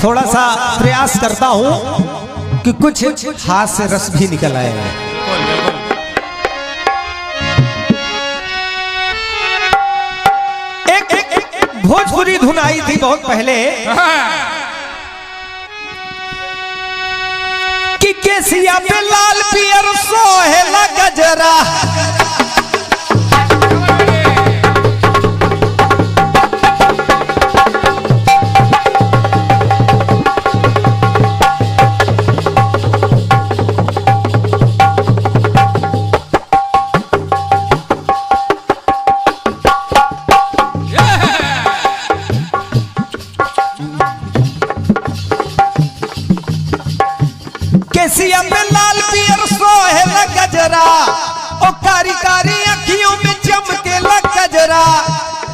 थोड़ा सा प्रयास करता हूं कि कुछ हास्य रस भी निकल आए। एक भोजपुरी धुन आई थी बहुत पहले कि केसिया पे लाल पियर सोहेला गजरा, केसिया पे लाल पियर सोहेला गजरा, ओ कारी कारी अखियों में चमकेला गजरा,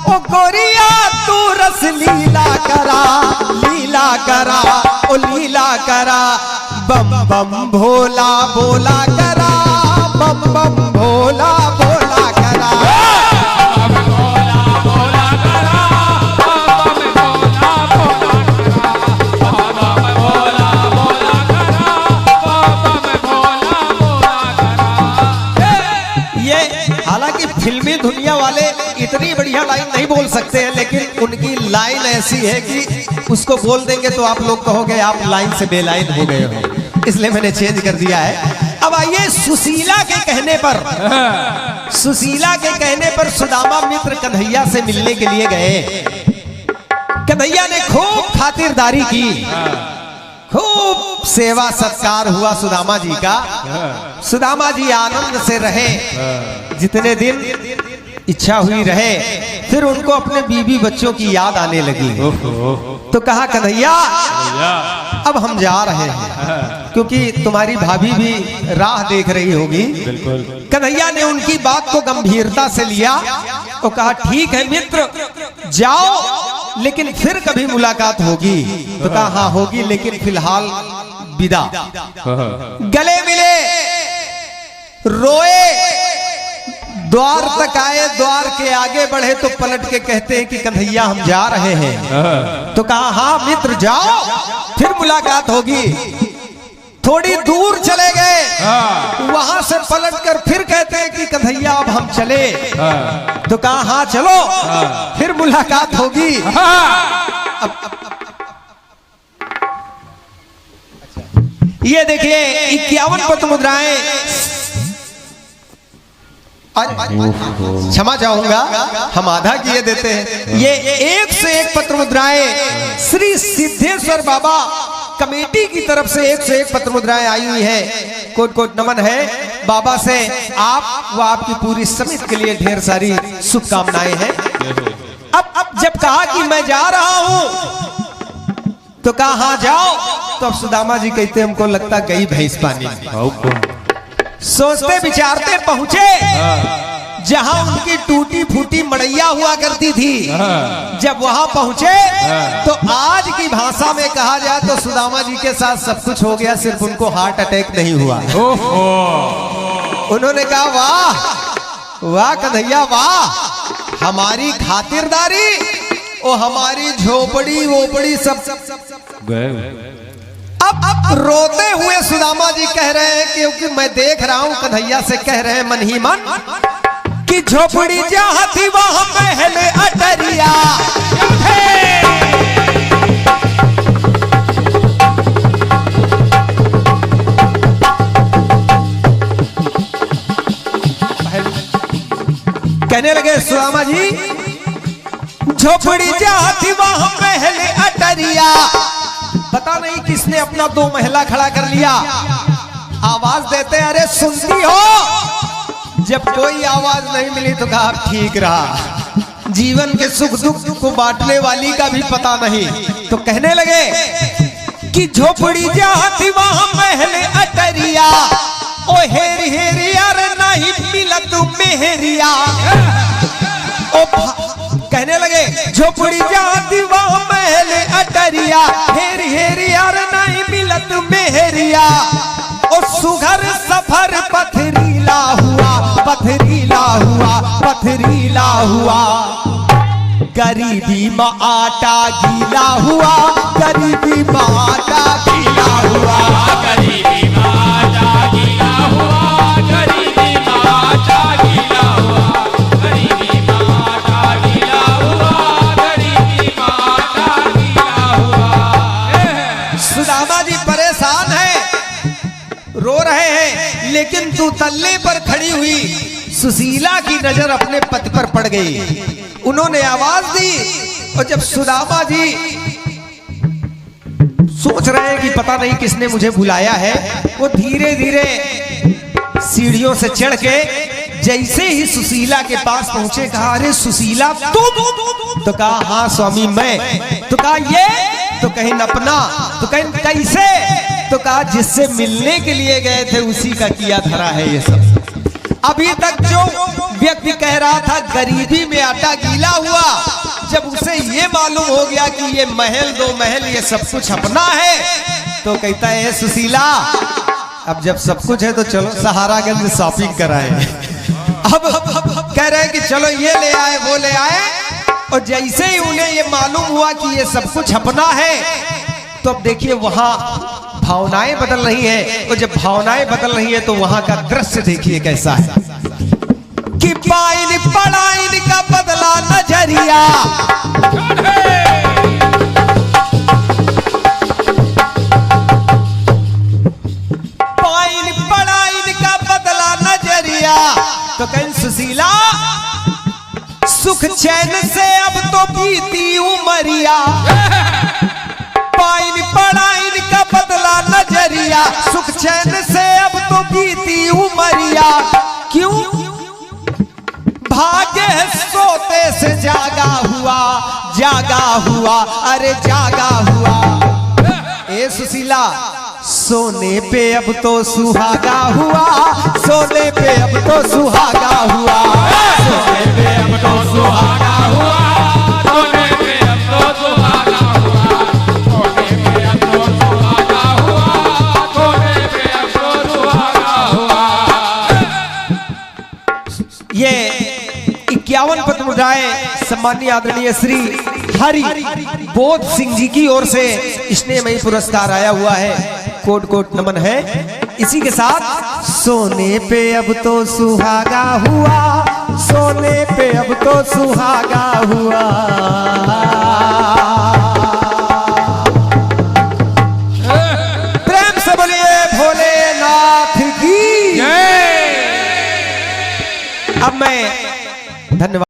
ओ गोरिया तू रस लीला करा, लीला करा, ओ लीला करा, बम बम भोला बोला करा, बम बम भोला बोला करा। हालांकि फिल्मी दुनिया वाले इतनी बढ़िया लाइन नहीं बोल सकते हैं, लेकिन उनकी लाइन ऐसी है कि उसको बोल देंगे तो आप लोग कहोगे आप लाइन से बेलाइन हो गए हो, इसलिए मैंने चेंज कर दिया है। अब आइए सुशीला के कहने पर, सुशीला के कहने पर सुदामा मित्र कन्हैया से मिलने के लिए गए। कन्हैया ने खूब खातिरदारी की, खूब सेवा सत्कार हुआ सुदामा जी का। सुदामा जी आनंद से रहे, जितने दिन इच्छा हुई रहे। फिर उनको अपने बीवी बच्चों की याद आने लगी, तो कहा कन्हैया अब हम जा रहे हैं, क्योंकि तुम्हारी भाभी भी राह देख रही होगी। कन्हैया ने उनकी बात को गंभीरता से लिया और कहा ठीक है मित्र जाओ, लेकिन फिर कभी मुलाकात होगी। तो कहा हाँ होगी, लेकिन फिलहाल विदा। गले मिले, रोए, द्वार तक आए, द्वार के आगे बढ़े तो पलट के कहते हैं कि कन्हैया हम जा रहे हैं। तो कहा हाँ मित्र जाओ, फिर मुलाकात होगी। थोड़ी दूर चले गए, वहां से पलटकर फिर कहते हैं कि कन्हैया अब हम चले। तो कहा हाँ चलो, फिर मुलाकात होगी। ये देखिए 51 पत्र मुद्राएं, क्षमा चाहूंगा हम आधा किए देते हैं। ये 1 से 1 पत्र मुद्राएं श्री सिद्धेश्वर बाबा कमेटी की तरफ से 1 से 1 पत्र मुद्राएं आई हुई है। कोट कोट नमन है बाबा से, आप व आपकी पूरी समिति के लिए ढेर सारी शुभकामनाएं हैं। अब जब कहा कि मैं जा रहा हूं, तो कहा हाँ जाओ। तो अब सुदामा जी कहते हमको लगता गई भैंस पानी। सोचते विचारते पहुंचे जहां उनकी टूटी फूटी मड़ैया हुआ करती थी। जब वहां पहुंचे तो आज की भाषा में कहा जाए तो सुदामा जी के साथ सब कुछ हो गया, सिर्फ उनको हार्ट अटैक नहीं हुआ। उन्होंने कहा वाह वाह कन्हैया वाह, हमारी खातिरदारी और हमारी झोपड़ी वोपड़ी सब अब रोते हुए सुदामा जी कह रहे हैं, क्योंकि मैं देख रहा हूं कन्हैया से कह रहे हैं मन ही मन कि झोपड़ी जहां थी वहां महल अटरिया। कहने लगे सुदामा जी झोपड़ी जहां थी वहां महल अटरिया। पता नहीं किसने अपना 2 महिला खड़ा कर लिया। आवाज देते अरे सुनती हो। जब कोई आवाज नहीं मिली तो कहा ठीक रहा, जीवन के सुख दुख को बांटने वाली का भी पता नहीं। तो कहने लगे कि झोपड़ी जहां थी वहां महल अटरिया, ओ हेरी हेरी यार नहीं मिला तू मेहरिया। ओ कहने लगे झोपड़ी जहां थी वहां महल अटरिया, हेरी हेरी यार नहीं मिलत मेहरिया। ओ सुघर सफर पथरीला हुआ, पथरीला हुआ, पथरीला हुआ। गरीबी में आटा गीला हुआ, गरीबी में आटा गीला हुआ, गरीबी में आटा गीला हुआ, गरीबी में आटा गीला हुआ, गरीबी में आटा गीला हुआ, गरीबी में आटा गीला हुआ। सुदामा जी परेशान है, रो रहे हैं, लेकिन तू तल्ले पर खड़ी हुई सुशीला की नजर अपने पति पर पड़ गई। उन्होंने आवाज दी, और जब सुदामा जी सोच रहे हैं कि पता नहीं किसने मुझे बुलाया है, वो धीरे धीरे सीढ़ियों से चढ़ के जैसे ही सुशीला के पास पहुंचे, कहा अरे सुशीला तुम? तो कहा हाँ स्वामी मैं। तो कहा ये? तो कहीं अपना? तो कहीं कैसे? तो कहा जिससे मिलने के लिए गए थे उसी का किया धरा है ये सब। अभी तक जो व्यक्ति कह रहा था गरीबी में आटा गीला हुआ, जब उसे ये मालूम हो गया कि ये महल दो महल ये सब कुछ अपना है, तो कहता है सुशीला अब जब सब कुछ है तो चलो सहारागंज शॉपिंग कराएं। अब कह रहे हैं कि चलो ये ले आए वो ले आए, और जैसे ही उन्हें ये मालूम हुआ कि ये सब कुछ अपना है, तो अब देखिए वहां भावनाएं बदल रही हैं, और जब भावनाएं बदल रही हैं तो वहां का दृश्य देखिए कैसा है कि पाइन पढ़ाइन का बदला नजरिया, पाइन पढ़ाइन का बदला नजरिया। तो कहीं सुशीला सुख चैन से अब तो बीती उमरिया, पाइन पढ़ाइन का बदला नजरिया, सुख चैन से अब तो बीती उमरिया। क्यों? भाग्य सोते से जागा हुआ, जागा हुआ, अरे जागा हुआ। ए सुशीला सोने पे अब तो सुहागा हुआ, सोने पे अब तो सुहागा हुआ, सोने पे अब तो सुहागा हुआ, सोने पे अब तो सुहागा हुआ, सोने पे अब तो सुहागा हुआ, सोने पे अब तो सुहागा हुआ। ये 51 पद्मराय सम्मानीय आदरणीय श्री हरि बोध सिंह जी की ओर से स्नेहमयी पुरस्कार आया हुआ है, कोट कोट नमन है। इसी के साथ सोने पे अब तो सुहागा हुआ, सोने पे अब तो सुहागा हुआ। प्रेम से बोलिए भोलेनाथ की। अब मैं धन्यवाद।